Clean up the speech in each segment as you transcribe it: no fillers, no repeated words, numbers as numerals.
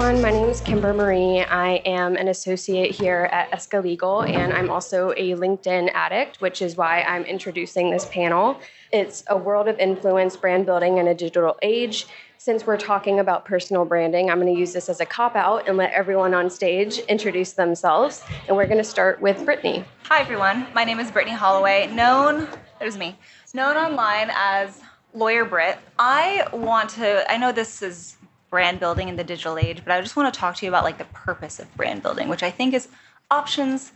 everyone. My name is Kimber Marie. I am an associate here at Esca Legal, and I'm also a LinkedIn addict, which is why I'm introducing this panel. It's a world of influence, brand building in a digital age. Since we're talking about personal branding, I'm going to use this as a cop-out and let everyone on stage introduce themselves. And we're going to start with Brittany. Hi, everyone. My name is Brittany Holloway, known online as Lawyer Britt. I know this is brand building in the digital age, but I just want to talk to you about the purpose of brand building, which I think is options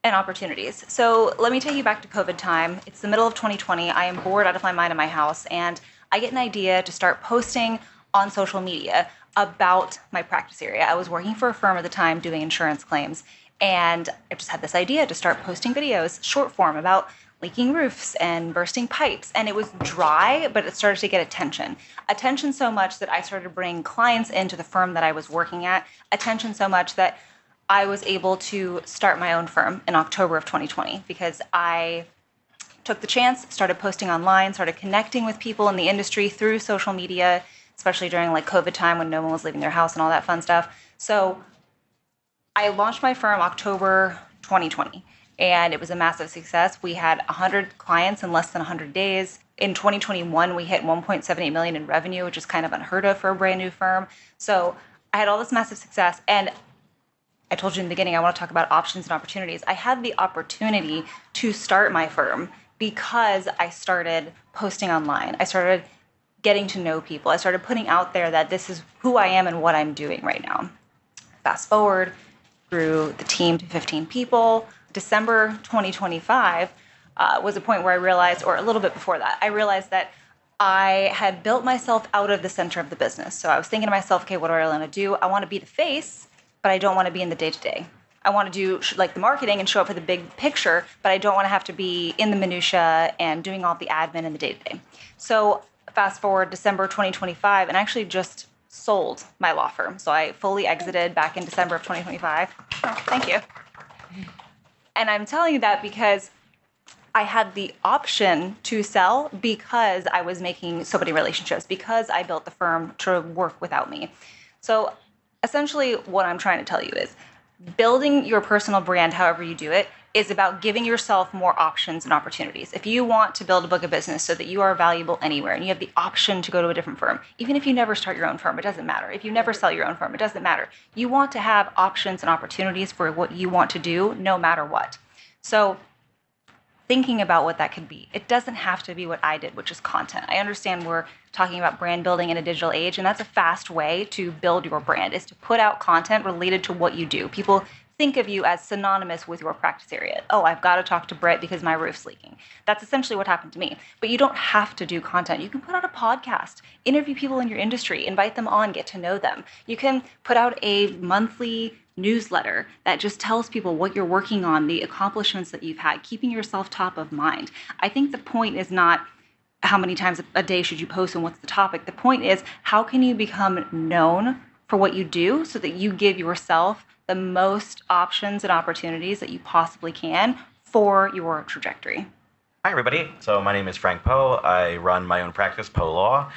and opportunities. So let me take you back to COVID time. It's the middle of 2020. I am bored out of my mind in my house, and I get an idea to start posting on social media about my practice area. I was working for a firm at the time doing insurance claims, and I just had this idea to start posting videos, short form, about leaking roofs and bursting pipes. And it was dry, but it started to get attention. Attention so much that I started bringing clients into the firm that I was working at. Attention so much that I was able to start my own firm in October of 2020 because I took the chance, started posting online, started connecting with people in the industry through social media, especially during COVID time when no one was leaving their house and all that fun stuff. So I launched my firm October 2020. And it was a massive success. We had 100 clients in less than 100 days. In 2021, we hit $1.78 million in revenue, which is kind of unheard of for a brand new firm. So I had all this massive success. And I told you in the beginning, I want to talk about options and opportunities. I had the opportunity to start my firm because I started posting online. I started getting to know people. I started putting out there that this is who I am and what I'm doing right now. Fast forward, grew the team to 15 people. December 2025 was a point where I realized, or a little bit before that, I realized that I had built myself out of the center of the business. So I was thinking to myself, okay, what do I want to do? I want to be the face, but I don't want to be in the day-to-day. I want to do the marketing and show up for the big picture, but I don't want to have to be in the minutia and doing all the admin in the day-to-day. So fast forward December 2025, and I actually just sold my law firm. So I fully exited back in December of 2025. Oh, thank you. And I'm telling you that because I had the option to sell because I was making so many relationships, because I built the firm to work without me. So essentially what I'm trying to tell you is building your personal brand, however you do it, is about giving yourself more options and opportunities. If you want to build a book of business so that you are valuable anywhere and you have the option to go to a different firm, even if you never start your own firm, it doesn't matter. If you never sell your own firm, it doesn't matter. You want to have options and opportunities for what you want to do no matter what. So thinking about what that could be, it doesn't have to be what I did, which is content. I understand we're talking about brand building in a digital age, and that's a fast way to build your brand, is to put out content related to what you do. People think of you as synonymous with your practice area. Oh, I've got to talk to Britt because my roof's leaking. That's essentially what happened to me. But you don't have to do content. You can put out a podcast, interview people in your industry, invite them on, get to know them. You can put out a monthly newsletter that just tells people what you're working on, the accomplishments that you've had, keeping yourself top of mind. I think the point is not how many times a day should you post and what's the topic. The point is, how can you become known for what you do so that you give yourself the most options and opportunities that you possibly can for your trajectory. Hi, everybody. So my name is Frank Poe. I run my own practice, Poe Law.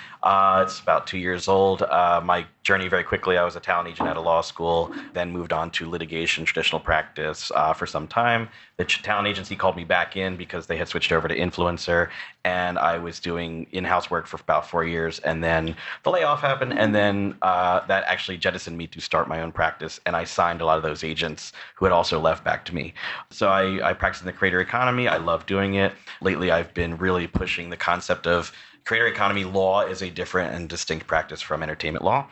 It's about 2 years old. My journey very quickly, I was a talent agent at a law school, then moved on to litigation, traditional practice for some time. The talent agency called me back in because they had switched over to influencer, and I was doing in-house work for about 4 years, and then the layoff happened, and then that actually jettisoned me to start my own practice, and I signed a lot of those agents who had also left back to me. So I practice in the creator economy. I love doing it. Lately, I've been really pushing the concept of creator economy law is a different and distinct practice from entertainment law.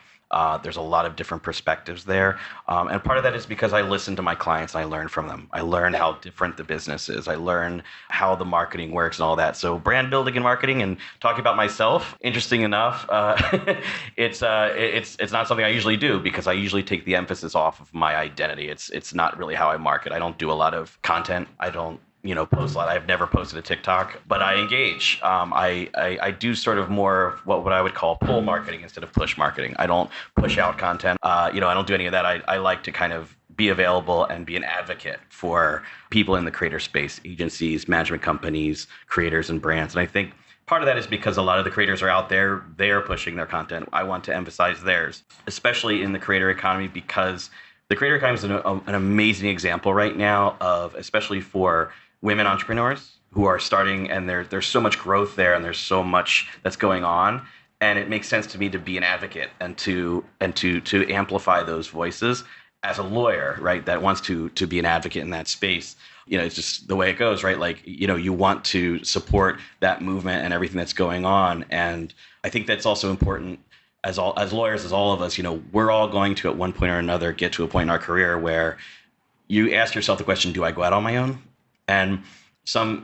There's a lot of different perspectives there. And part of that is because I listen to my clients and I learn from them. I learn how different the business is. I learn how the marketing works and all that. So brand building and marketing and talking about myself, interesting enough, it's not something I usually do because I usually take the emphasis off of my identity. It's not really how I market. I don't do a lot of content. I don't post a lot. I've never posted a TikTok, but I engage. I do sort of more of what I would call pull marketing instead of push marketing. I don't push out content. I don't do any of that. I like to kind of be available and be an advocate for people in the creator space, agencies, management companies, creators, and brands. And I think Part of that is because a lot of the creators are out there, they are pushing their content. I want to emphasize theirs, especially in the creator economy, because the creator economy is an amazing example right now of, especially for women entrepreneurs who are starting, and there's so much growth there, and there's so much that's going on. And it makes sense to me to be an advocate and to amplify those voices as a lawyer, right, that wants to be an advocate in that space. It's just the way it goes, right? Like, you want to support that movement and everything that's going on. And I think that's also important as lawyers, as all of us, we're all going to, at one point or another, get to a point in our career where you ask yourself the question, do I go out on my own? And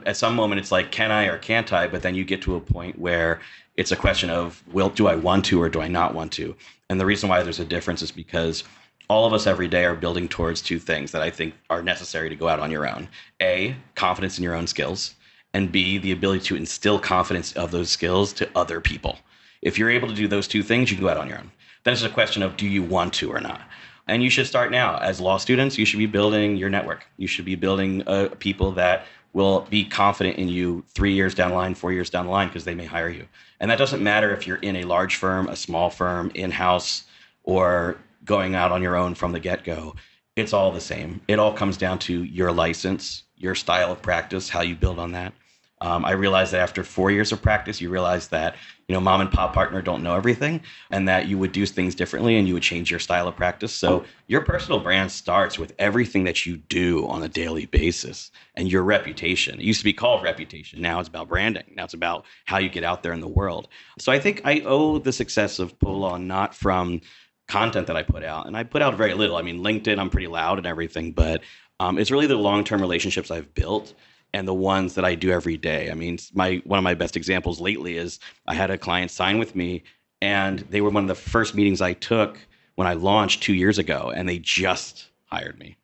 at some moment it's like, can I or can't I? But then you get to a point where it's a question of, well, do I want to or do I not want to? And the reason why there's a difference is because all of us every day are building towards two things that I think are necessary to go out on your own. A, confidence in your own skills, and B, the ability to instill confidence of those skills to other people. If you're able to do those two things, you can go out on your own. Then it's a question of, do you want to or not? And you should start now. As law students, you should be building your network. You should be building people that will be confident in you 3 years down the line, 4 years down the line, because they may hire you. And that doesn't matter if you're in a large firm, a small firm, in-house, or going out on your own from the get-go. It's all the same. It all comes down to your license, your style of practice, how you build on that. I realized that after 4 years of practice, you realize that, mom and pop partner don't know everything, and that you would do things differently and you would change your style of practice. So your personal brand starts with everything that you do on a daily basis and your reputation. It used to be called reputation. Now it's about branding. Now it's about how you get out there in the world. So I think I owe the success of PLLC not from content that I put out. And I put out very little. I mean, LinkedIn, I'm pretty loud and everything, but it's really the long-term relationships I've built and the ones that I do every day. I mean, one of my best examples lately is I had a client sign with me, and they were one of the first meetings I took when I launched 2 years ago, and they just hired me.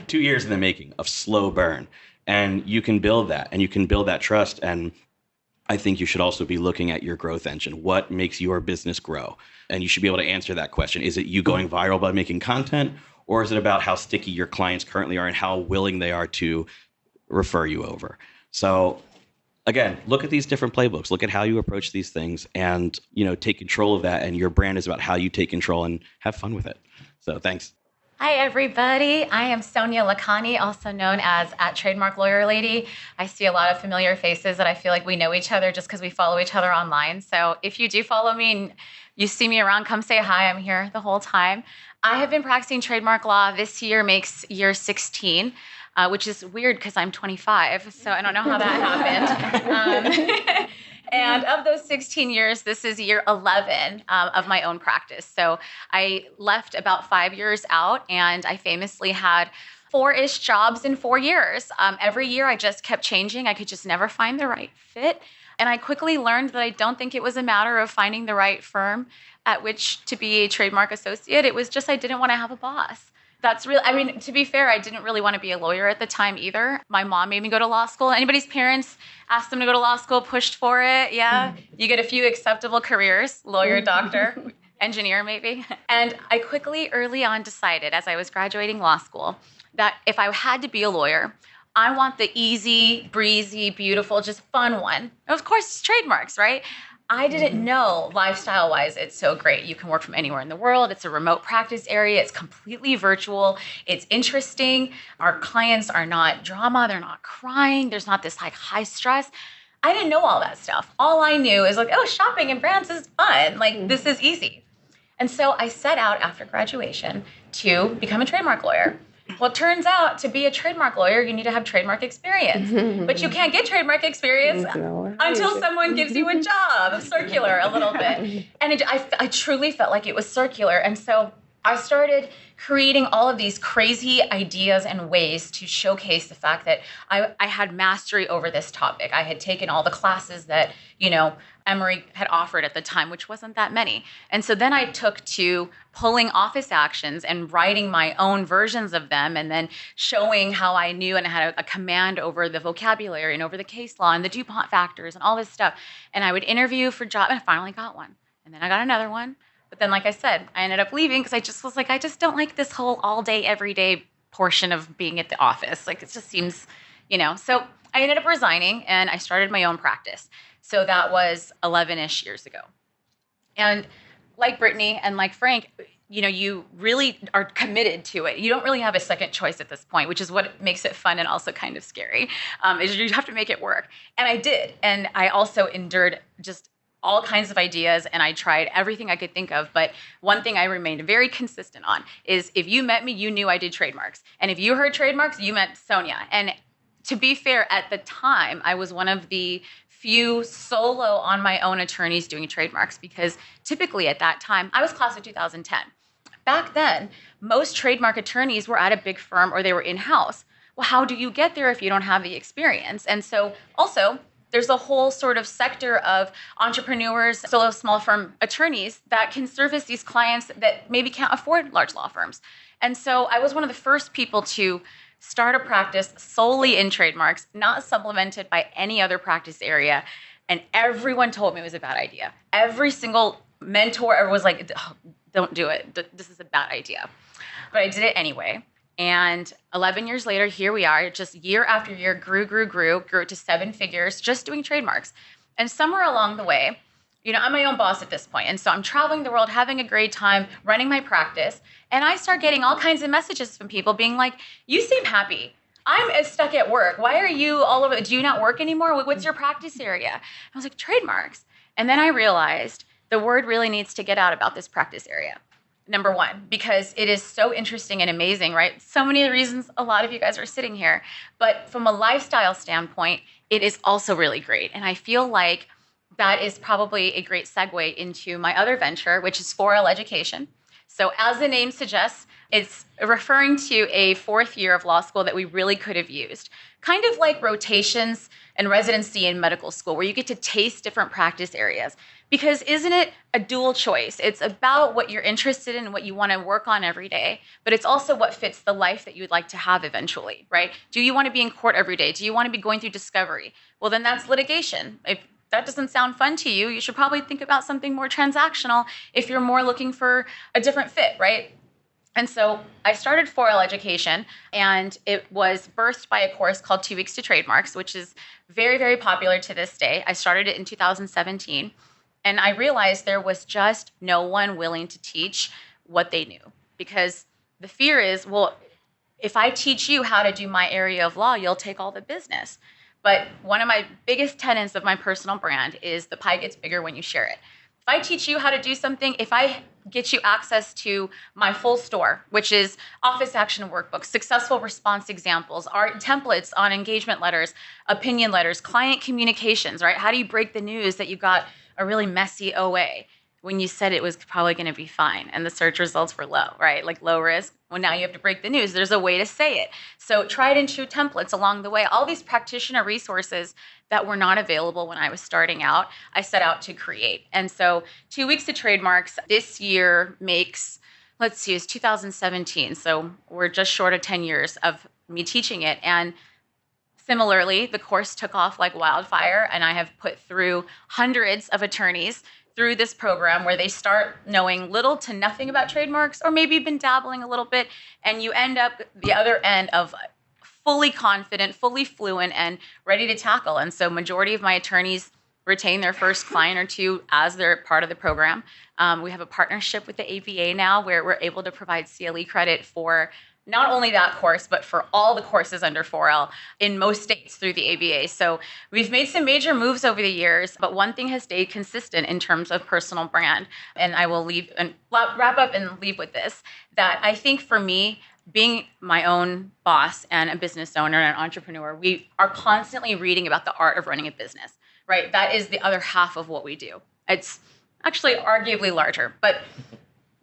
2 years in the making of slow burn. And you can build that, and you can build that trust. And I think you should also be looking at your growth engine. What makes your business grow? And you should be able to answer that question. Is it you going viral by making content, or is it about how sticky your clients currently are and how willing they are to refer you over? So again, look at these different playbooks. Look at how you approach these things, and take control of that. And your brand is about how you take control and have fun with it. So thanks. Hi, everybody. I am Sonia Lakhany, also known as @Trademark Lawyer Lady. I see a lot of familiar faces that I feel like we know each other just because we follow each other online. So if you do follow me and you see me around, come say hi. I'm here the whole time. I have been practicing trademark law. This year makes year 16. Which is weird because I'm 25, so I don't know how that happened. And of those 16 years, this is year 11 of my own practice. So I left about 5 years out, and I famously had 4-ish jobs in 4 years. Every year I just kept changing. I could just never find the right fit. And I quickly learned that I don't think it was a matter of finding the right firm at which to be a trademark associate. It was just I didn't want to have a boss. That's real. I mean, to be fair, I didn't really want to be a lawyer at the time either. My mom made me go to law school. Anybody's parents asked them to go to law school, pushed for it. Yeah. You get a few acceptable careers, lawyer, doctor, engineer maybe. And I quickly early on decided as I was graduating law school that if I had to be a lawyer, I want the easy, breezy, beautiful, just fun one. Of course, it's trademarks, right? I didn't know lifestyle-wise it's so great. You can work from anywhere in the world. It's a remote practice area. It's completely virtual. It's interesting. Our clients are not drama. They're not crying. There's not this like high stress. I didn't know all that stuff. All I knew is like, oh, shopping and brands is fun. Like, this is easy. And so I set out after graduation to become a trademark lawyer. Well, it turns out to be a trademark lawyer, you need to have trademark experience. But you can't get trademark experience until someone gives you a job. Circular a little bit. And I truly felt like it was circular. And so I started creating all of these crazy ideas and ways to showcase the fact that I had mastery over this topic. I had taken all the classes that, Emory had offered at the time, which wasn't that many. And so then I took to pulling office actions and writing my own versions of them, and then showing how I knew and had a command over the vocabulary and over the case law and the DuPont factors and all this stuff. And I would interview for jobs, and I finally got one. And then I got another one. But then, like I said, I ended up leaving because I just was like, I just don't like this whole all day, every day portion of being at the office. Like, it just seems So I ended up resigning and I started my own practice. So that was 11-ish years ago. And like Brittany and like Frank, you really are committed to it. You don't really have a second choice at this point, which is what makes it fun and also kind of scary, is you have to make it work. And I did. And I also endured just all kinds of ideas, and I tried everything I could think of. But one thing I remained very consistent on is if you met me, you knew I did trademarks. And if you heard trademarks, you meant Sonia. And to be fair, at the time, I was one of the few solo on my own attorneys doing trademarks, because typically at that time, I was class of 2010. Back then, most trademark attorneys were at a big firm or they were in-house. Well, how do you get there if you don't have the experience? And so also, there's a whole sort of sector of entrepreneurs, solo small firm attorneys that can service these clients that maybe can't afford large law firms. And so I was one of the first people to start a practice solely in trademarks, not supplemented by any other practice area. And everyone told me it was a bad idea. Every single mentor ever was like, oh, don't do it. This is a bad idea. But I did it anyway. And 11 years later, here we are, just year after year, grew to 7 figures, just doing trademarks. And somewhere along the way, I'm my own boss at this point. And so I'm traveling the world, having a great time, running my practice. And I start getting all kinds of messages from people being like, you seem happy. I'm stuck at work. Why are you all over? Do you not work anymore? What's your practice area? I was like, trademarks. And then I realized the word really needs to get out about this practice area. Number one, because it is so interesting and amazing, right? So many reasons a lot of you guys are sitting here. But from a lifestyle standpoint, it is also really great. And I feel like that is probably a great segue into my other venture, which is 4L Education. So as the name suggests, it's referring to a 4th year of law school that we really could have used. Kind of like rotations and residency in medical school, where you get to taste different practice areas. Because isn't it a dual choice? It's about what you're interested in and what you want to work on every day, but it's also what fits the life that you would like to have eventually, right? Do you want to be in court every day? Do you want to be going through discovery? Well, then that's litigation. If that doesn't sound fun to you, you should probably think about something more transactional if you're more looking for a different fit, right? And so I started 4L Education, and it was birthed by a course called 2 Weeks to Trademarks, which is very, very popular to this day. I started it in 2017, and I realized there was just no one willing to teach what they knew, because the fear is, well, if I teach you how to do my area of law, you'll take all the business. But one of my biggest tenets of my personal brand is the pie gets bigger when you share it. If I teach you how to do something, if I get you access to my full store, which is office action workbooks, successful response examples, art templates on engagement letters, opinion letters, client communications, right? How do you break the news that you got a really messy OA when you said it was probably going to be fine and the search results were low, right? Like low risk. Well, now you have to break the news. There's a way to say it. So tried and true templates along the way, all these practitioner resources that were not available when I was starting out, I set out to create. And so 2 Weeks to Trademarks this year makes, it's 2017. So we're just short of 10 years of me teaching it. And similarly, the course took off like wildfire, and I have put through hundreds of attorneys through this program where they start knowing little to nothing about trademarks, or maybe been dabbling a little bit, and you end up the other end of fully confident, fully fluent, and ready to tackle. And so majority of my attorneys retain their first client or two as they're part of the program. We have a partnership with the ABA now where we're able to provide CLE credit for not only that course, but for all the courses under 4L in most states through the ABA. So we've made some major moves over the years, but one thing has stayed consistent in terms of personal brand. And I will leave and wrap up and leave with this, that I think for me, being my own boss and a business owner and an entrepreneur, we are constantly reading about the art of running a business, right? That is the other half of what we do. It's actually arguably larger, but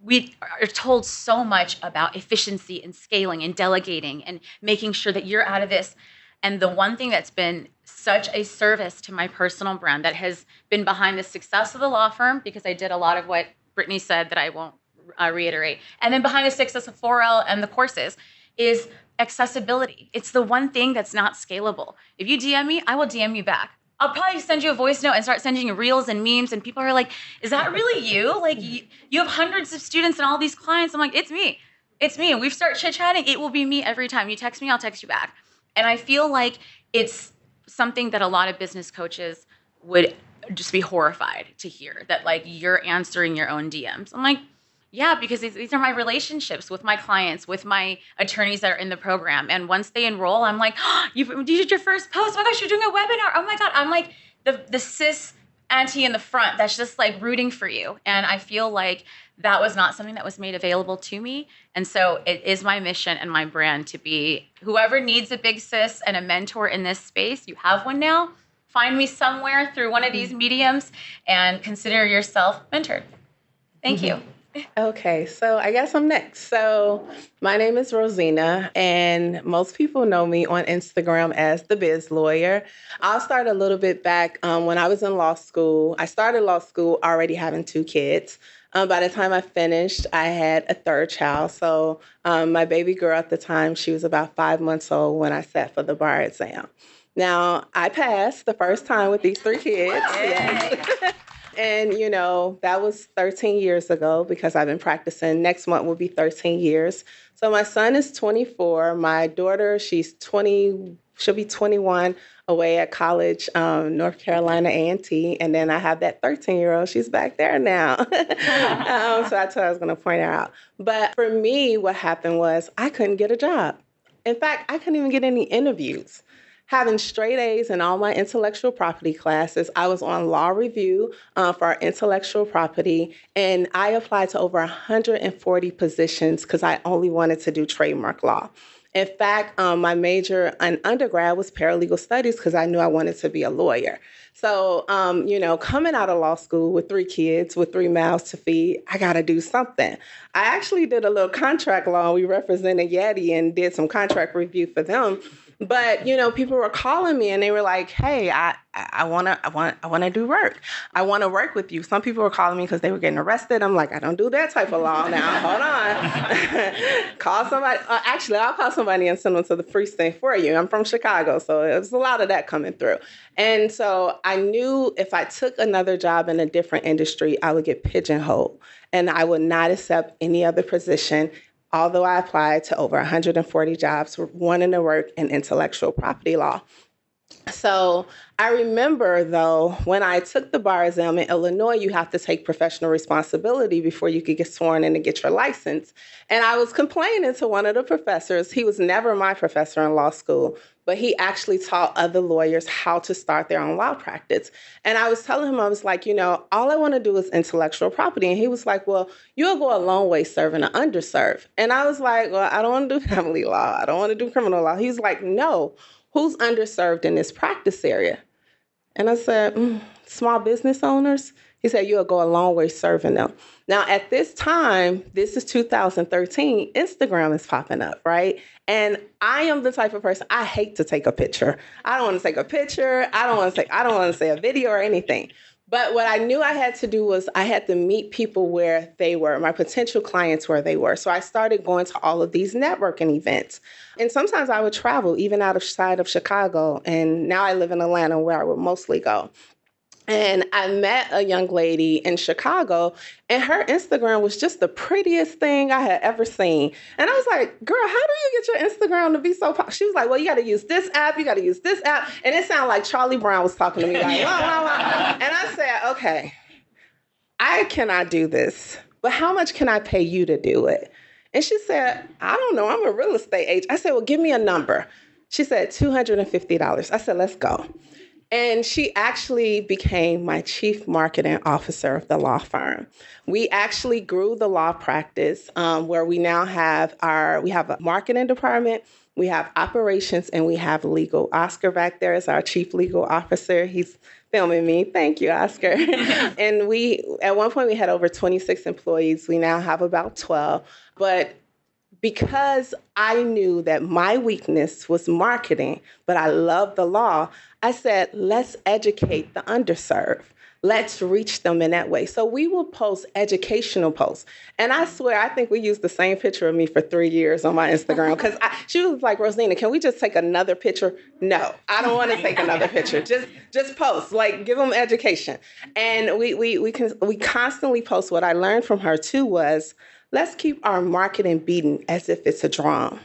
we are told so much about efficiency and scaling and delegating and making sure that you're out of this. And the one thing that's been such a service to my personal brand that has been behind the success of the law firm, because I did a lot of what Brittany said that I won't reiterate, and then behind the success of 4L and the courses, is accessibility. It's the one thing that's not scalable. If you DM me, I will DM you back. I'll probably send you a voice note and start sending you reels and memes, and people are like, is that really you? Like, you have hundreds of students and all these clients. I'm like, it's me. It's me. And we start chit-chatting. It will be me every time. You text me, I'll text you back. And I feel like it's something that a lot of business coaches would just be horrified to hear, that like you're answering your own DMs. I'm like, yeah, because these are my relationships with my clients, with my attorneys that are in the program. And once they enroll, I'm like, oh, you did your first post. Oh my gosh, you're doing a webinar. Oh my God. I'm like the cis auntie in the front that's just like rooting for you. And I feel like that was not something that was made available to me. And so it is my mission and my brand to be whoever needs a big sis and a mentor in this space. You have one now. Find me somewhere through one of these mediums and consider yourself mentored. Thank you. Okay, so I guess I'm next. So my name is Rosezena, and most people know me on Instagram as the Biz Lawyer. I'll start a little bit back. When I was in law school, I started law school already having 2 kids. By the time I finished, I had a 3rd child. So my baby girl at the time, she was about 5 months old when I sat for the bar exam. Now, I passed the first time with these 3 kids. Yes. And, you know, that was 13 years ago because I've been practicing. Next month will be 13 years. So my son is 24. My daughter, she'll be 21 away at college, North Carolina A&T. And then I have that 13-year-old. She's back there now. So I told her I was going to point her out. But for me, what happened was I couldn't get a job. In fact, I couldn't even get any interviews. Having straight A's in all my intellectual property classes, I was on law review for our intellectual property, and I applied to over 140 positions because I only wanted to do trademark law. In fact, my major in undergrad was paralegal studies because I knew I wanted to be a lawyer. So, you know, coming out of law school with 3 kids, with 3 mouths to feed, I got to do something. I actually did a little contract law. We represented Yeti and did some contract review for them. But, you know, people were calling me and they were like, hey, I want to do work. I want to work with you. Some people were calling me because they were getting arrested. I'm like, I don't do that type of law now. Hold on. Call somebody. Actually, I'll call somebody and send them to the precinct for you. I'm from Chicago, so there's a lot of that coming through. And so I knew if I took another job in a different industry, I would get pigeonholed and I would not accept any other position. Although I applied to over 140 jobs, wanting to work in intellectual property law. So I remember, though, when I took the bar exam in Illinois, you have to take professional responsibility before you could get sworn in to get your license. And I was complaining to one of the professors. He was never my professor in law school, but he actually taught other lawyers how to start their own law practice. And I was telling him, I was like, you know, all I want to do is intellectual property. And he was like, well, you'll go a long way serving the underserved. And I was like, well, I don't want to do family law. I don't want to do criminal law. He was like, no, who's underserved in this practice area? And I said, small business owners. He said, you'll go a long way serving them. Now, at this time, this is 2013, Instagram is popping up, right? And I am the type of person, I hate to take a picture. I don't want to take a picture. I don't want to say a video or anything. But what I knew I had to do was I had to meet people where they were, my potential clients where they were. So I started going to all of these networking events. And sometimes I would travel even outside of Chicago. And now I live in Atlanta where I would mostly go. And I met a young lady in Chicago, and her Instagram was just the prettiest thing I had ever seen. And I was like, girl, how do you get your Instagram to be so popular? She was like, well, you got to use this app. You got to use this app. And it sounded like Charlie Brown was talking to me like, wow, wow, wow. And I said, okay, I cannot do this, but how much can I pay you to do it? And she said, I don't know. I'm a real estate agent. I said, well, give me a number. She said, $250. I said, let's go. And she actually became my chief marketing officer of the law firm. We actually grew the law practice where we now have we have a marketing department, we have operations, and we have legal. Oscar back there is our chief legal officer. He's filming me. Thank you, Oscar. And at one point we had over 26 employees. We now have about 12. But because I knew that my weakness was marketing, but I love the law, I said, let's educate the underserved. Let's reach them in that way. So we will post educational posts. And I swear, I think we used the same picture of me for 3 years on my Instagram because she was like, Rosezena, can we just take another picture? No, I don't want to take another picture. Just post, like give them education. And we constantly post. What I learned from her too was, let's keep our marketing beating as if it's a drum.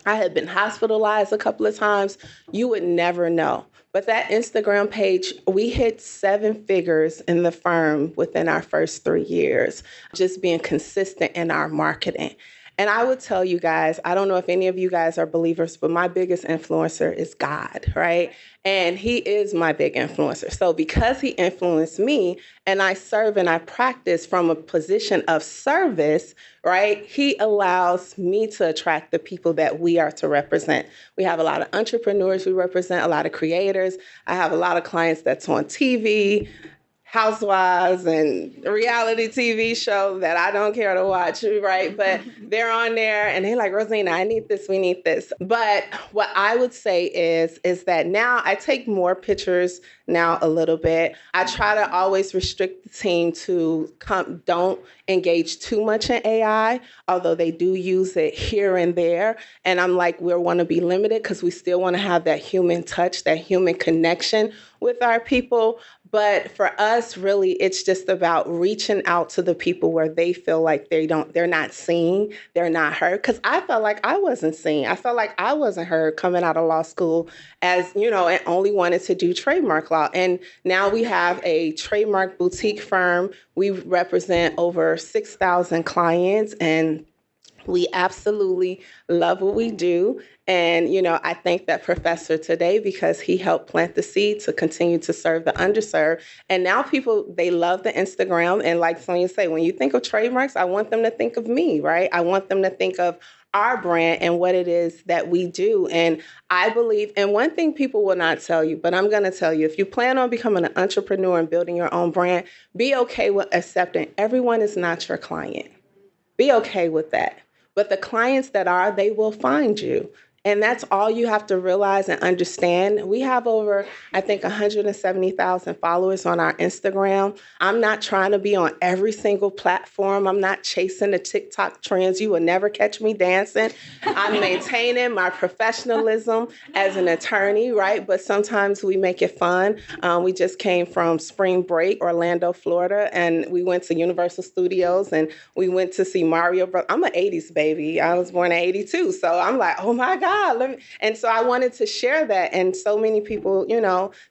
I had been hospitalized a couple of times. You would never know. But that Instagram page, we hit 7 figures in the firm within our first 3 years, just being consistent in our marketing. And I would tell you guys, I don't know if any of you guys are believers, but my biggest influencer is God, right? And he is my big influencer. So because he influenced me and I serve and I practice from a position of service, right? He allows me to attract the people that we are to represent. We have a lot of entrepreneurs we represent, a lot of creators. I have a lot of clients that's on TV, housewives and reality TV show that I don't care to watch, right? But they're on there and they're like, Rosezena, I need this, we need this. But what I would say is that now I take more pictures now a little bit. I try to always restrict the team to don't engage too much in AI, although they do use it here and there. And I'm like, we want to be limited because we still want to have that human touch, that human connection with our people. But for us, really, it's just about reaching out to the people where they feel like they're not seen, they're not heard. Because I felt like I wasn't seen. I felt like I wasn't heard coming out of law school as, and only wanted to do trademark law. And now we have a trademark boutique firm. We represent over 6,000 clients, and we absolutely love what we do. And, I thank that professor today because he helped plant the seed to continue to serve the underserved. And now people, they love the Instagram. And like Sonia said, when you think of trademarks, I want them to think of me, right? I want them to think of our brand and what it is that we do. And I believe, and one thing people will not tell you, but I'm going to tell you, if you plan on becoming an entrepreneur and building your own brand, be okay with accepting everyone is not your client. Be okay with that. But the clients that are, they will find you. And that's all you have to realize and understand. We have over, I think, 170,000 followers on our Instagram. I'm not trying to be on every single platform. I'm not chasing the TikTok trends. You will never catch me dancing. I'm maintaining my professionalism as an attorney, right? But sometimes we make it fun. We just came from spring break, Orlando, Florida, and we went to Universal Studios and we went to see Mario Bros. I'm an 80s baby. I was born in 82. So I'm like, oh my God. And so I wanted to share that. And so many people,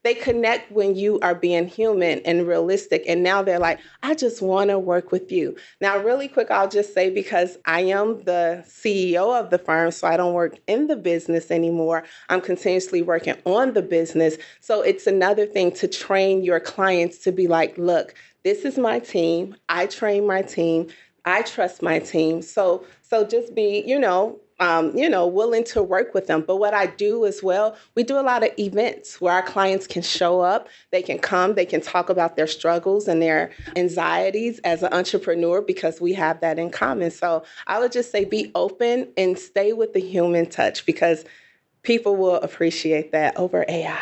they connect when you are being human and realistic. And now they're like, I just want to work with you. Now, really quick, I'll just say, because I am the CEO of the firm, so I don't work in the business anymore. I'm continuously working on the business. So it's another thing to train your clients to be like, look, this is my team. I train my team. I trust my team. So just be, willing to work with them. But what I do as well, we do a lot of events where our clients can show up, they can come, they can talk about their struggles and their anxieties as an entrepreneur because we have that in common. So I would just say be open and stay with the human touch because people will appreciate that over AI.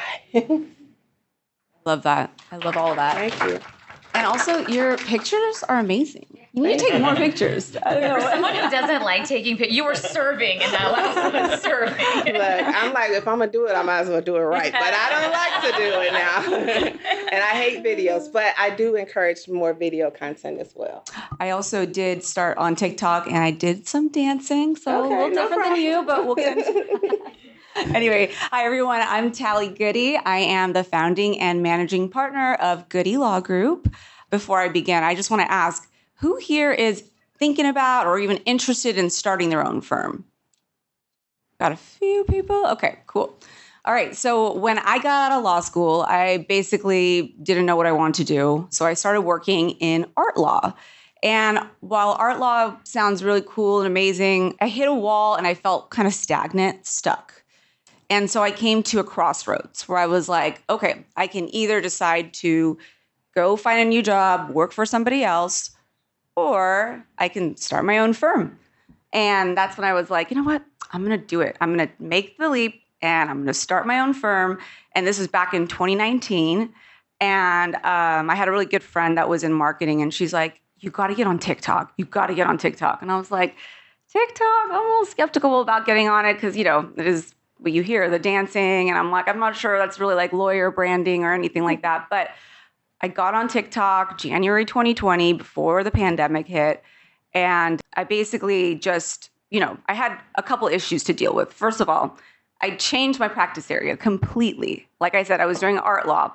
Love that. I love all that. Thank you. And also, your pictures are amazing. You need to take more pictures. I don't know. For someone who doesn't like taking pictures, you were serving in that last one, serving. Look, I'm like, if I'm going to do it, I might as well do it right. But I don't like to do it now. And I hate videos, but I do encourage more video content as well. I also did start on TikTok, and I did some dancing, so Okay, a little different than you, but we'll continue. Anyway, hi everyone. I'm Taly Goody. I am the founding and managing partner of Goody Law Group. Before I begin, I just want to ask, who here is thinking about or even interested in starting their own firm? Got a few people? Okay, cool. All right, so when I got out of law school, I basically didn't know what I wanted to do. So I started working in art law. And while art law sounds really cool and amazing, I hit a wall and I felt kind of stagnant, stuck. And so I came to a crossroads where I was like, okay, I can either decide to go find a new job, work for somebody else, or I can start my own firm. And that's when I was like, you know what? I'm going to do it. I'm going to make the leap and I'm going to start my own firm. And this was back in 2019. And I had a really good friend that was in marketing and she's like, you got to get on TikTok. You got to get on TikTok. And I was like, TikTok? I'm a little skeptical about getting on it because, it is what you hear, the dancing. And I'm like, I'm not sure that's really like lawyer branding or anything like that. But I got on TikTok January 2020 before the pandemic hit. And I basically just I had a couple issues to deal with. First of all, I changed my practice area completely. Like I said, I was doing art law.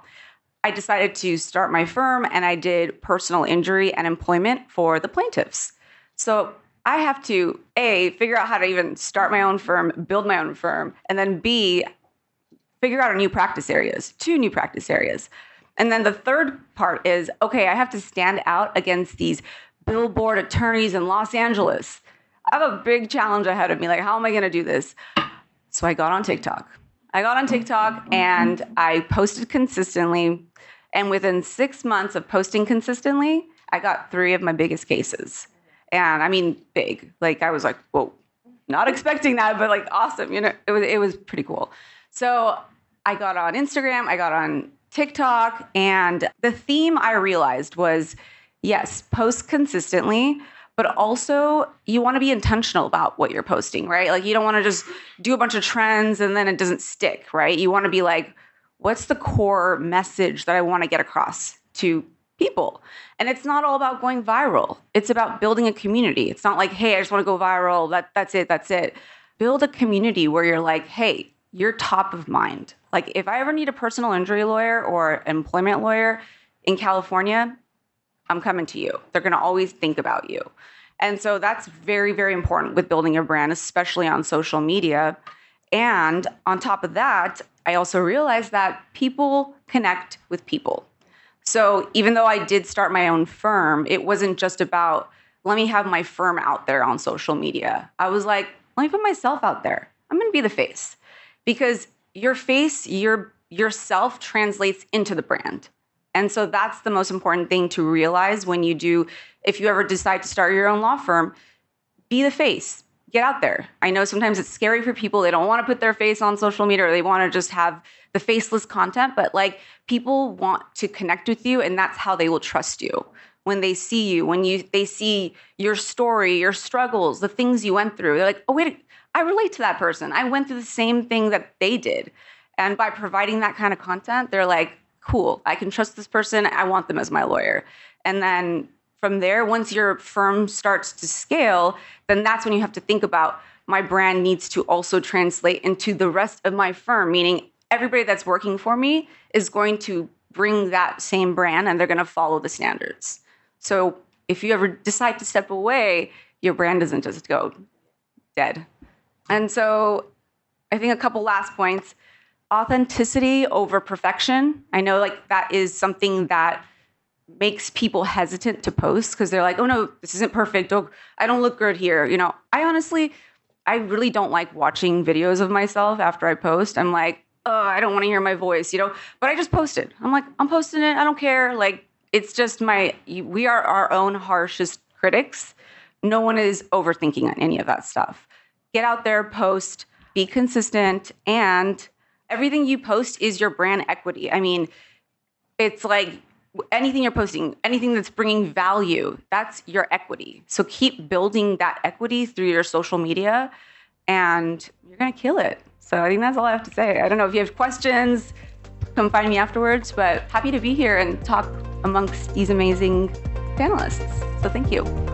I decided to start my firm, and I did personal injury and employment for the plaintiffs. So I have to, A, figure out how to even start my own firm, build my own firm, and then B, figure out two new practice areas. And then the third part is, okay, I have to stand out against these billboard attorneys in Los Angeles. I have a big challenge ahead of me. Like, how am I going to do this? So I got on TikTok. And I posted consistently. And within 6 months of posting consistently, I got 3 of my biggest cases. And I mean, big. Like, I was like, whoa, not expecting that, but like, awesome. It was pretty cool. So I got on Instagram, I got on TikTok, and the theme I realized was, yes, post consistently, but also you want to be intentional about what you're posting, right? Like, you don't want to just do a bunch of trends and then it doesn't stick, right? You want to be like, what's the core message that I want to get across to people? And it's not all about going viral. It's about building a community. It's not like, hey, I just want to go viral. That's it. Build a community where you're like, hey, you're top of mind. Like, if I ever need a personal injury lawyer or employment lawyer in California, I'm coming to you. They're going to always think about you. And so that's very, very important with building your brand, especially on social media. And on top of that, I also realized that people connect with people. So even though I did start my own firm, it wasn't just about, let me have my firm out there on social media. I was like, let me put myself out there. I'm going to be the face. Because your face, yourself translates into the brand. And so that's the most important thing to realize if you ever decide to start your own law firm, be the face. Get out there. I know sometimes it's scary for people. They don't want to put their face on social media, or they want to just have the faceless content, but like, people want to connect with you, and that's how they will trust you. When they see you, they see your story, your struggles, the things you went through, they're like, oh, wait, I relate to that person. I went through the same thing that they did. And by providing that kind of content, they're like, cool, I can trust this person. I want them as my lawyer. And then from there, once your firm starts to scale, then that's when you have to think about, my brand needs to also translate into the rest of my firm, meaning everybody that's working for me is going to bring that same brand, and they're going to follow the standards. So if you ever decide to step away, your brand doesn't just go dead. And so I think a couple last points. Authenticity over perfection. I know like that is something that makes people hesitant to post because they're like, oh no, this isn't perfect. Oh, I don't look good here. I really don't like watching videos of myself after I post. I'm like, oh, I don't want to hear my voice, but I just posted. I'm like, I'm posting it. I don't care. Like, it's just we are our own harshest critics. No one is overthinking on any of that stuff. Get out there, post, be consistent, and everything you post is your brand equity. I mean, it's like anything you're posting, anything that's bringing value, that's your equity. So keep building that equity through your social media, and you're going to kill it. So I think that's all I have to say. I don't know if you have questions, come find me afterwards, but happy to be here and talk amongst these amazing panelists. So thank you.